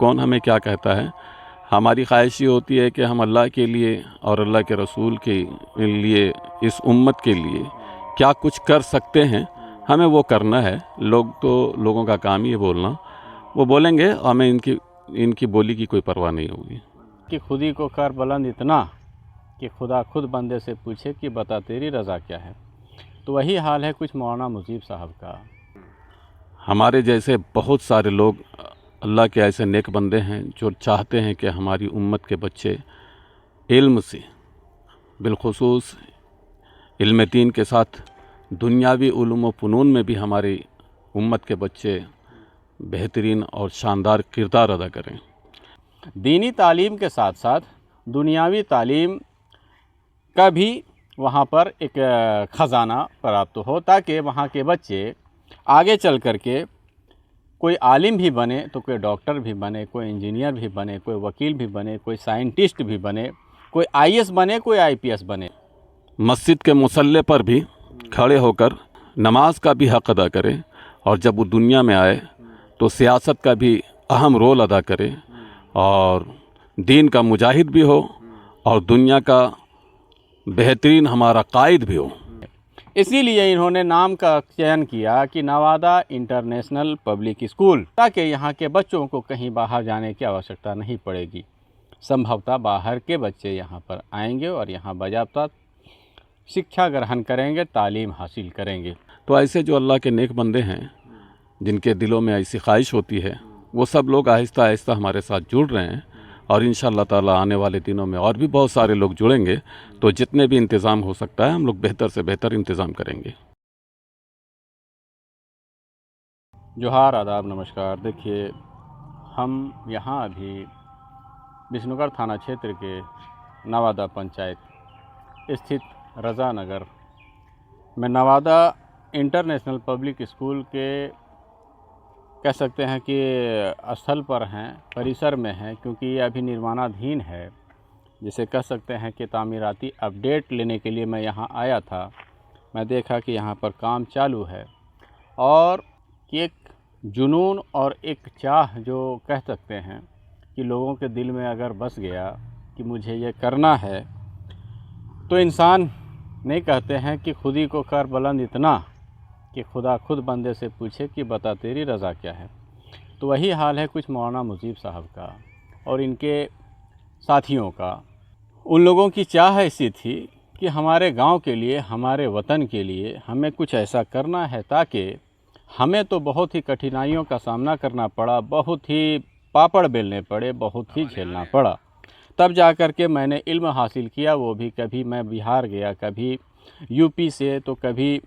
कौन हमें क्या कहता है। हमारी ख्वाहिश ये होती है कि हम अल्लाह के लिए और अल्लाह के रसूल के लिए, इस उम्मत के लिए क्या कुछ कर सकते हैं, हमें वो करना है। लोगों का काम ही है बोलना, वो बोलेंगे, हमें इनकी बोली की कोई परवाह नहीं होगी। कि खुदी को कर बुलंद इतना कि खुदा खुद बंदे से पूछे कि बता तेरी रज़ा क्या है। तो वही हाल है कुछ मौलाना मुजीब साहब का। हमारे जैसे बहुत सारे लोग अल्लाह के ऐसे नेक बंदे हैं जो चाहते हैं कि हमारी उम्मत के बच्चे इल्म से, बिलखुसूस इल्म दीन के साथ दुनियावी उलूम व फ़नून में भी हमारी उम्मत के बच्चे बेहतरीन और शानदार किरदार अदा करें। दीनी तालीम के साथ साथ दुनियावी तालीम का भी वहाँ पर एक ख़जाना प्राप्त हो, ताकि वहाँ के बच्चे आगे चल कर के कोई आलिम भी बने तो कोई डॉक्टर भी बने, कोई इंजीनियर भी बने, कोई वकील भी बने, कोई साइंटिस्ट भी बने, कोई आईएएस बने, कोई आईपीएस बने। मस्जिद के मुसल्ले पर भी खड़े होकर नमाज का भी हक़ अदा करे, और जब वो दुनिया में आए तो सियासत का भी अहम रोल अदा करे, और दीन का मुजाहिद भी हो और दुनिया का बेहतरीन हमारा कायद भी हो। इसीलिए इन्होंने नाम का चयन किया कि नवादा इंटरनेशनल पब्लिक स्कूल, ताकि यहाँ के बच्चों को कहीं बाहर जाने की आवश्यकता नहीं पड़ेगी। संभवतः बाहर के बच्चे यहाँ पर आएंगे और यहाँ बाज़ाब्ता शिक्षा ग्रहण करेंगे, तालीम हासिल करेंगे। तो ऐसे जो अल्लाह के नेक बंदे हैं, जिनके दिलों में ऐसी ख्वाहिश होती है, वो सब लोग आहिस्ता आहिस्ता हमारे साथ जुड़ रहे हैं, और इंशाअल्लाह ताला आने वाले दिनों में और भी बहुत सारे लोग जुड़ेंगे। तो जितने भी इंतज़ाम हो सकता है हम लोग बेहतर से बेहतर इंतज़ाम करेंगे। जोहार, आदाब, नमस्कार। देखिए, हम यहाँ अभी विष्णुगढ़ थाना क्षेत्र के नवादा पंचायत स्थित रज़ा नगर में नवादा इंटरनेशनल पब्लिक स्कूल के कह सकते हैं कि स्थल पर हैं, परिसर में हैं, क्योंकि ये अभी निर्माणाधीन है। जिसे कह सकते हैं कि तामीराती अपडेट लेने के लिए मैं यहाँ आया था। मैं देखा कि यहाँ पर काम चालू है, और एक जुनून और एक चाह जो कह सकते हैं कि लोगों के दिल में अगर बस गया कि मुझे ये करना है, तो इंसान नहीं कहते हैं कि खुदी को कर बुलंद इतना कि खुदा खुद बंदे से पूछे कि बता तेरी रज़ा क्या है। तो वही हाल है कुछ मौलाना मुजीब साहब का और इनके साथियों का। उन लोगों की चाह ऐसी थी कि हमारे गांव के लिए, हमारे वतन के लिए हमें कुछ ऐसा करना है, ताकि हमें तो बहुत ही कठिनाइयों का सामना करना पड़ा, बहुत ही पापड़ बेलने पड़े, बहुत ही झेलना पड़ा, तब जा कर के मैंने इल्म हासिल किया। वो भी कभी मैं बिहार गया, कभी यूपी से, तो कभी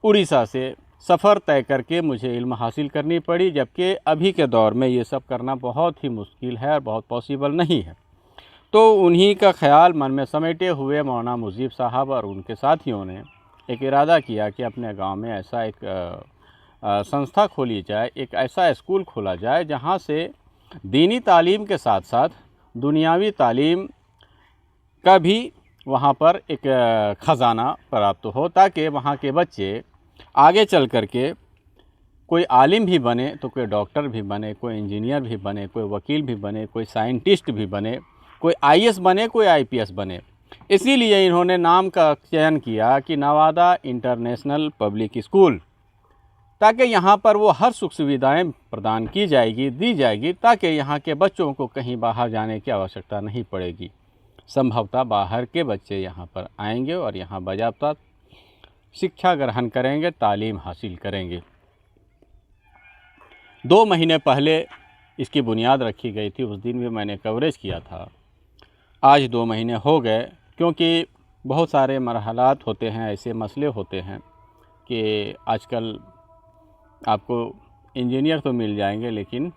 उड़ीसा से सफ़र तय करके मुझे इल्म हासिल करनी पड़ी, जबकि अभी के दौर में ये सब करना बहुत ही मुश्किल है और बहुत पॉसिबल नहीं है। तो उन्हीं का ख्याल मन में समेटे हुए मौलाना मुजीब साहब और उनके साथियों ने एक इरादा किया कि अपने गांव में ऐसा एक संस्था खोली जाए, एक ऐसा स्कूल खोला जाए जहां से दीनी तालीम के साथ साथ दुनियावी तालीम का भी वहां पर एक ख़जाना प्राप्त हो, ताकि वहां के बच्चे आगे चल कर के कोई आलिम भी बने तो कोई डॉक्टर भी बने, कोई इंजीनियर भी बने, कोई वकील भी बने, कोई साइंटिस्ट भी बने, कोई आईएएस बने, कोई आईपीएस बने। इसीलिए इन्होंने नाम का चयन किया कि नवादा इंटरनेशनल पब्लिक स्कूल, ताकि यहाँ पर वो हर सुख सुविधाएं प्रदान की जाएगी, दी जाएगी, ताकि यहाँ के बच्चों को कहीं बाहर जाने की आवश्यकता नहीं पड़ेगी। संभवतः बाहर के बच्चे यहाँ पर आएंगे और यहाँ बाज़ाब्ता शिक्षा ग्रहण करेंगे, तालीम हासिल करेंगे। 2 महीने पहले इसकी बुनियाद रखी गई थी, उस दिन भी मैंने कवरेज किया था। आज 2 महीने हो गए, क्योंकि बहुत सारे मरहलात होते हैं, ऐसे मसले होते हैं कि आजकल आपको इंजीनियर तो मिल जाएंगे, लेकिन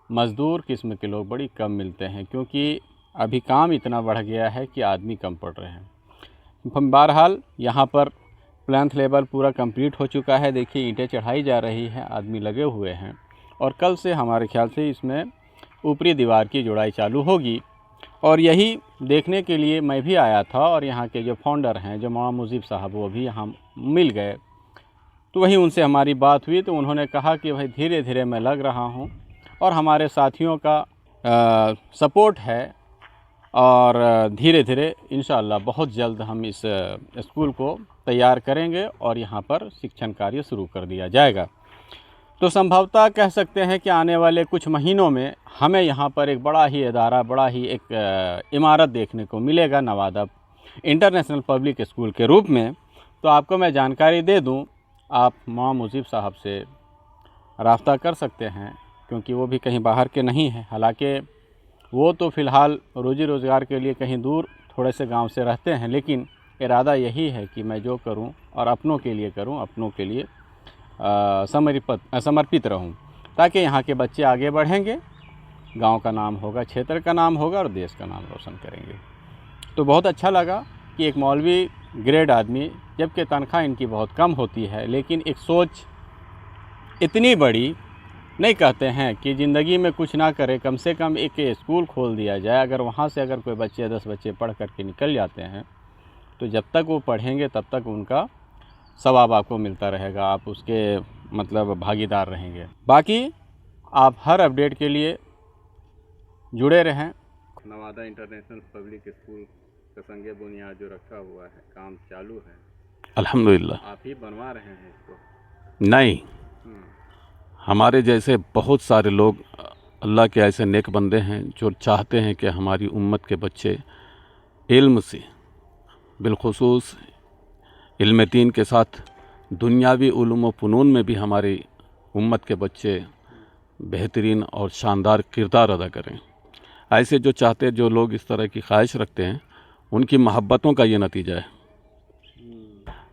मज़दूर किस्म के लोग बड़ी कम मिलते हैं, क्योंकि अभी काम इतना बढ़ गया है कि आदमी कम पड़ रहे हैं। बहरहाल यहाँ पर प्लांथ लेवल पूरा कंप्लीट हो चुका है। देखिए, ईंटें चढ़ाई जा रही हैं, आदमी लगे हुए हैं, और कल से हमारे ख्याल से इसमें ऊपरी दीवार की जुड़ाई चालू होगी। और यही देखने के लिए मैं भी आया था, और यहाँ के जो फाउंडर हैं, जो मौलाना मुजीब साहब, वो भी यहाँ मिल गए। तो वहीं उनसे हमारी बात हुई, तो उन्होंने कहा कि भाई धीरे धीरे मैं लग रहा हूँ, और हमारे साथियों का सपोर्ट है और धीरे धीरे इंशाअल्लाह बहुत जल्द हम इस स्कूल को तैयार करेंगे और यहाँ पर शिक्षण कार्य शुरू कर दिया जाएगा। तो संभवतः कह सकते हैं कि आने वाले कुछ महीनों में हमें यहाँ पर एक बड़ा ही इदारा, बड़ा ही एक इमारत देखने को मिलेगा नवादा इंटरनेशनल पब्लिक स्कूल के रूप में। तो आपको मैं जानकारी दे दूं, आप मौलाना मुजीब साहब से राब्ता कर सकते हैं, क्योंकि वो भी कहीं बाहर के नहीं हैं। हालांकि वो तो फ़िलहाल रोज़ी रोज़गार के लिए कहीं दूर थोड़े से गांव से रहते हैं, लेकिन इरादा यही है कि मैं जो करूं और अपनों के लिए करूं, अपनों के लिए समर्पित रहूं, ताकि यहाँ के बच्चे आगे बढ़ेंगे, गांव का नाम होगा, क्षेत्र का नाम होगा और देश का नाम रोशन करेंगे। तो बहुत अच्छा लगा कि एक मौलवी ग्रेड आदमी, जबकि तनख्वाह इनकी बहुत कम होती है, लेकिन एक सोच इतनी बड़ी, नहीं कहते हैं कि ज़िंदगी में कुछ ना करे, कम से कम एक स्कूल खोल दिया जाए। अगर वहाँ से अगर कोई बच्चे 10 बच्चे पढ़ करके निकल जाते हैं तो जब तक वो पढ़ेंगे तब तक उनका सवाब आपको मिलता रहेगा, आप उसके मतलब भागीदार रहेंगे। बाकी आप हर अपडेट के लिए जुड़े रहें। नवादा इंटरनेशनल पब्लिक स्कूल का संगे बुनियाद जो रखा हुआ है, काम चालू है, अल्हम्दुलिल्लाह। आप ही बनवा रहे हैं इसको? नहीं, हमारे जैसे बहुत सारे लोग अल्लाह के ऐसे नेक बंदे हैं जो चाहते हैं कि हमारी उम्मत के बच्चे इल्म से, बिलखुसूस इल्म दीन के साथ दुनियावी उलूम व फ़नून में भी हमारी उम्मत के बच्चे बेहतरीन और शानदार किरदार अदा करें। ऐसे जो चाहते, जो लोग इस तरह की ख्वाहिश रखते हैं, उनकी मोहब्बतों का ये नतीजा है।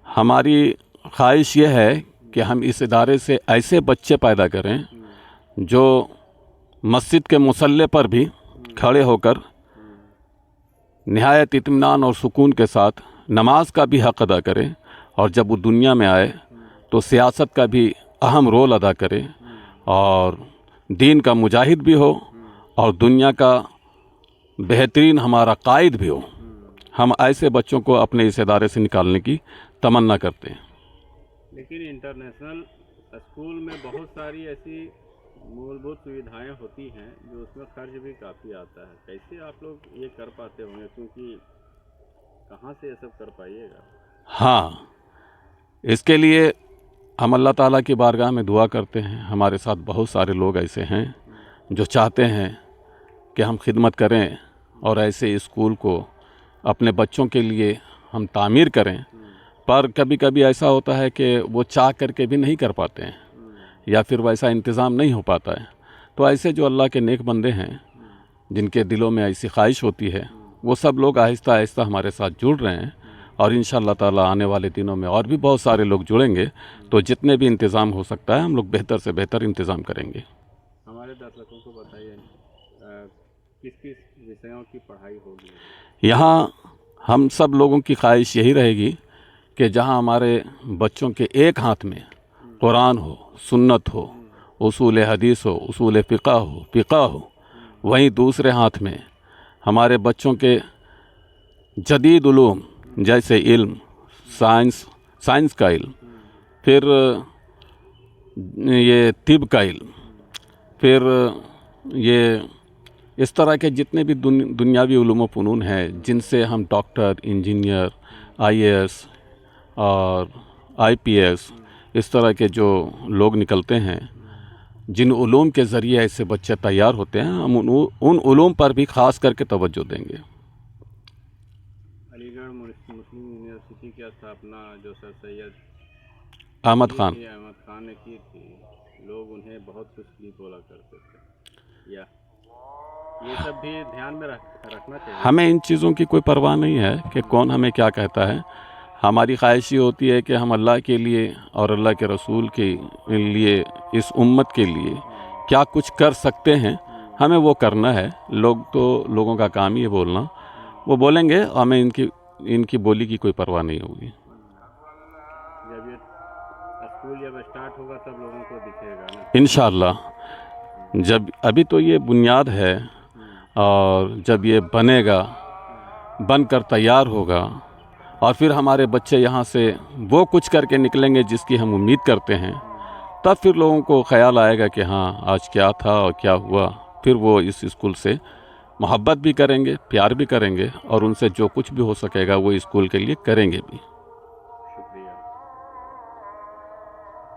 हमारी ख्वाहिश ये है कि हम इस इदारे से ऐसे बच्चे पैदा करें जो मस्जिद के मुसल्ले पर भी खड़े होकर निहायत इत्मीनान और सुकून के साथ नमाज का भी हक़ अदा करें, और जब वो दुनिया में आए तो सियासत का भी अहम रोल अदा करे, और दीन का मुजाहिद भी हो और दुनिया का बेहतरीन हमारा कायद भी हो। हम ऐसे बच्चों को अपने इस इदारे से निकालने की तमन्ना करते हैं। लेकिन इंटरनेशनल स्कूल में बहुत सारी ऐसी मूलभूत सुविधाएं होती हैं जो उसमें खर्च भी काफ़ी आता है। कैसे आप लोग ये कर पाते होंगे, क्योंकि कहाँ से ये सब कर पाइएगा? हाँ, इसके लिए हम अल्लाह ताला की बारगाह में दुआ करते हैं। हमारे साथ बहुत सारे लोग ऐसे हैं जो चाहते हैं कि हम खिदमत करें और ऐसे स्कूल को अपने बच्चों के लिए हम तामीर करें, पर कभी कभी ऐसा होता है कि वो चाह करके भी नहीं कर पाते हैं, या फिर वैसा इंतज़ाम नहीं हो पाता है। तो ऐसे जो अल्लाह के नेक बंदे हैं, जिनके दिलों में ऐसी ख्वाहिश होती है, वो सब लोग आहिस्ता आहिस्ता हमारे साथ जुड़ रहे हैं, और इंशाअल्लाह ताला आने वाले दिनों में और भी बहुत सारे लोग जुड़ेंगे। तो जितने भी इंतज़ाम हो सकता है हम लोग बेहतर से बेहतर इंतज़ाम करेंगे। हमारे दर्शकों को बताइए किस किस विषयों की पढ़ाई होगी? यहाँ हम सब लोगों की ख्वाहिश यही रहेगी कि जहाँ हमारे बच्चों के एक हाथ में कुरान हो, सुन्नत हो, उसूल हदीस हो, उसूल फ़िक़्ह हो, वहीं दूसरे हाथ में हमारे बच्चों के जदीद उलूम जैसे इल्म, साइंस का इल्म, फिर ये तिब का इल्म, फिर ये इस तरह के जितने भी दुनियावी उलूम व फ़नून हैं, जिनसे हम डॉक्टर, इंजीनियर, IAS और IPS इस तरह के जो लोग निकलते हैं, जिन उलूम के ज़रिए ऐसे बच्चे तैयार होते हैं, हम उन उलूम पर भी ख़ास करके तवज्जो देंगे। अलीगढ़ मुस्लिम यूनिवर्सिटी की स्थापना जो सर सैयद अहमद ख़ान ने की थी, लोग उन्हें बहुत कुछ भी बोला करते थे, या ये सब भी ध्यान में रखना चाहिए? हमें इन चीज़ों की कोई परवाह नहीं है कि कौन हमें क्या कहता है। हमारी ख्वाहिश ये होती है कि हम अल्लाह के लिए और अल्लाह के रसूल के लिए, इस उम्मत के लिए क्या कुछ कर सकते हैं, हमें वो करना है। लोगों का काम ही है बोलना, वो बोलेंगे, हमें इनकी बोली की कोई परवाह नहीं होगी। जब ये स्कूल जब स्टार्ट होगा तब लोगों को दिखेगा ना, इंशाअल्लाह। जब अभी तो ये बुनियाद है, और जब ये बनेगा, बनकर तैयार होगा, और फिर हमारे बच्चे यहाँ से वो कुछ करके निकलेंगे जिसकी हम उम्मीद करते हैं, तब फिर लोगों को ख्याल आएगा कि हाँ आज क्या था और क्या हुआ। फिर वो इस स्कूल से मोहब्बत भी करेंगे, प्यार भी करेंगे और उनसे जो कुछ भी हो सकेगा वो स्कूल के लिए करेंगे भी।